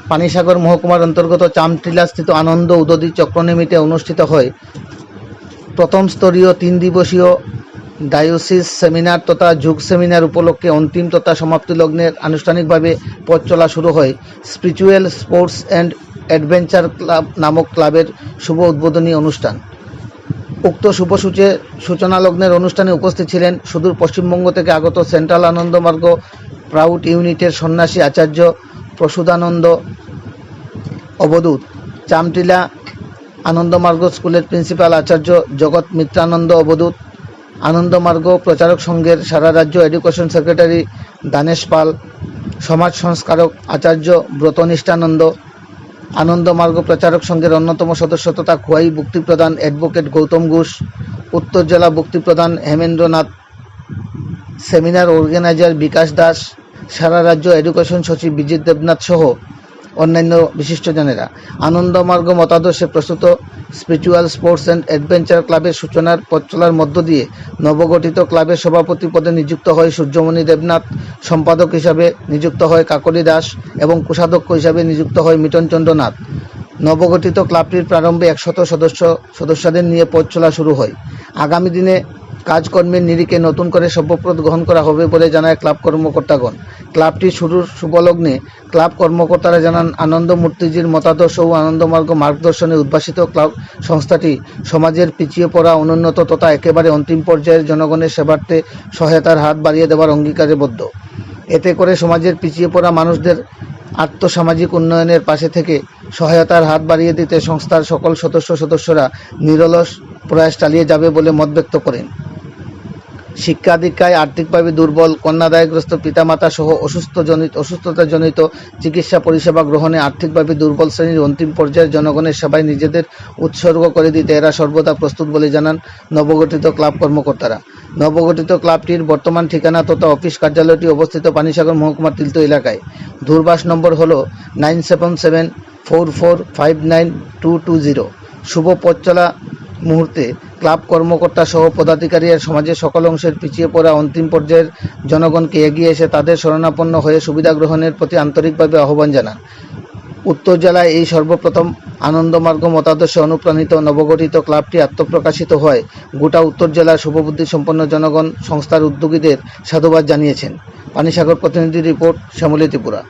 পানিসাগর মহকুমার অন্তর্গত চামটিলাস্থিত আনন্দ উদধি চক্রনেমিতে অনুষ্ঠিত হয় প্রথম স্তরীয় 3 দিবসীয় ডায়োসিস সেমিনার তথা যুগ সেমিনার উপলক্ষে অন্তিম তথা সমাপ্তি লগ্নের আনুষ্ঠানিকভাবে পথ চলা শুরু হয় spiritual sports and adventure club নামক ক্লাবের শুভ উদ্বোধনী অনুষ্ঠান। উক্ত শুভ সূচনা লগ্নের অনুষ্ঠানে উপস্থিত ছিলেন সুদূর পশ্চিমবঙ্গ থেকে আগত সেন্ট্রাল আনন্দমার্গ প্রাউড ইউনিটের সন্ন্যাসী আচার্য প্রসূদানন্দ অবধূত, চামটিলা আনন্দমার্গ স্কুলের প্রিন্সিপাল আচার্য জগৎ মিত্রানন্দ অবধূত, আনন্দমার্গ প্রচারক সংঘের সারা রাজ্য এডুকেশন সেক্রেটারি দানেশ পাল, সমাজ সংস্কারক আচার্য ব্রতনিষ্ঠানন্দ, আনন্দমার্গ প্রচারক সংঘের অন্যতম সদস্য তথা খোয়াই মুক্তি প্রধান অ্যাডভোকেট গৌতম ঘোষ, উত্তর জেলা মুক্তি প্রধান হেমেন্দ্রনাথ, সেমিনার অর্গানাইজার বিকাশ দাস, সারা রাজ্য এডুকেশন সচিব বিজিত দেবনাথ সহ অন্যান্য বিশিষ্টজনেরা আনন্দমার্গ মতাদর্শে প্রস্তুত স্পিরিচুয়াল স্পোর্টস অ্যান্ড অ্যাডভেঞ্চার ক্লাবের সূচনার পথ চলার মধ্য দিয়ে নবগঠিত ক্লাবের সভাপতি পদে নিযুক্ত হয় সূর্যমণি দেবনাথ, সম্পাদক হিসাবে নিযুক্ত হয় কাকলি দাস এবং কোষাধ্যক্ষ হিসাবে নিযুক্ত হয় মিটন চন্দ্র নাথ। নবগঠিত ক্লাবটির প্রারম্ভে 100 সদস্যদের নিয়ে পথ চলা শুরু হয়। আগামী দিনে কাজকর্মের নিরিখে নতুন করে সভ্যপদ গ্রহণ করা হবে বলে জানায় ক্লাব কর্মকর্তাগণ। ক্লাবটি শুরুর শুভলগ্নে ক্লাব কর্মকর্তারা জানান, আনন্দ মূর্তিজির মতাদর্শ ও আনন্দমার্গ মার্গদর্শনে উদ্ভাসিত ক্লাব সংস্থাটি সমাজের পিছিয়ে পড়া, অনুন্নত তথা একেবারে অন্তিম পর্যায়ের জনগণের সেবার্থে সহায়তার হাত বাড়িয়ে দেওয়ার অঙ্গীকারে বদ্ধ। এতে করে সমাজের পিছিয়ে পড়া মানুষদের আর্থসামাজিক উন্নয়নের পাশে থেকে সহায়তার হাত বাড়িয়ে দিতে সংস্থার সকল সদস্যরা নিরলস প্রয়াস চালিয়ে যাবে বলে মত ব্যক্ত করেন। শিক্ষা দীক্ষায় আর্থিকভাবে দুর্বল, কন্যাদায়গ্রস্ত পিতামাতা সহ অসুস্থতাজনিত চিকিৎসা পরিষেবা গ্রহণে আর্থিকভাবে দুর্বল শ্রেণীর অন্তিম পর্যায়ের জনগণের সেবায় নিজেদের উৎসর্গ করে দিতে এরা সর্বদা প্রস্তুত বলে জানান নবগঠিত ক্লাব কর্মকর্তারা। নবগঠিত ক্লাবটির বর্তমান ঠিকানা তথা অফিস কার্যালয়টি অবস্থিত পানিসাগর মহকুমার তিলতো এলাকায়। দূরভাষ নম্বর হল 9774459220। শুভ পথ চলা মুহূর্তে ক্লাব কর্মকর্তা সহ পদাধিকারীরা সমাজের সকল অংশের পিছিয়ে পড়া অন্তিম পর্যায়ের জনগণকে এগিয়ে এসে তাদের শরণাপন্ন হয়ে সুবিধা গ্রহণের প্রতি আন্তরিকভাবে আহ্বান জানান। উত্তর জেলায় এই সর্বপ্রথম আনন্দমার্গ মতাদর্শে অনুপ্রাণিত নবগঠিত ক্লাবটি আত্মপ্রকাশিত হয় গোটা উত্তর জেলার শুভবুদ্ধি সম্পন্ন জনগণ সংস্থার উদ্যোগীদের সাধুবাদ জানিয়েছেন। পানিসাগর প্রতিনিধি রিপোর্ট, শ্যামলী ত্রিপুরা।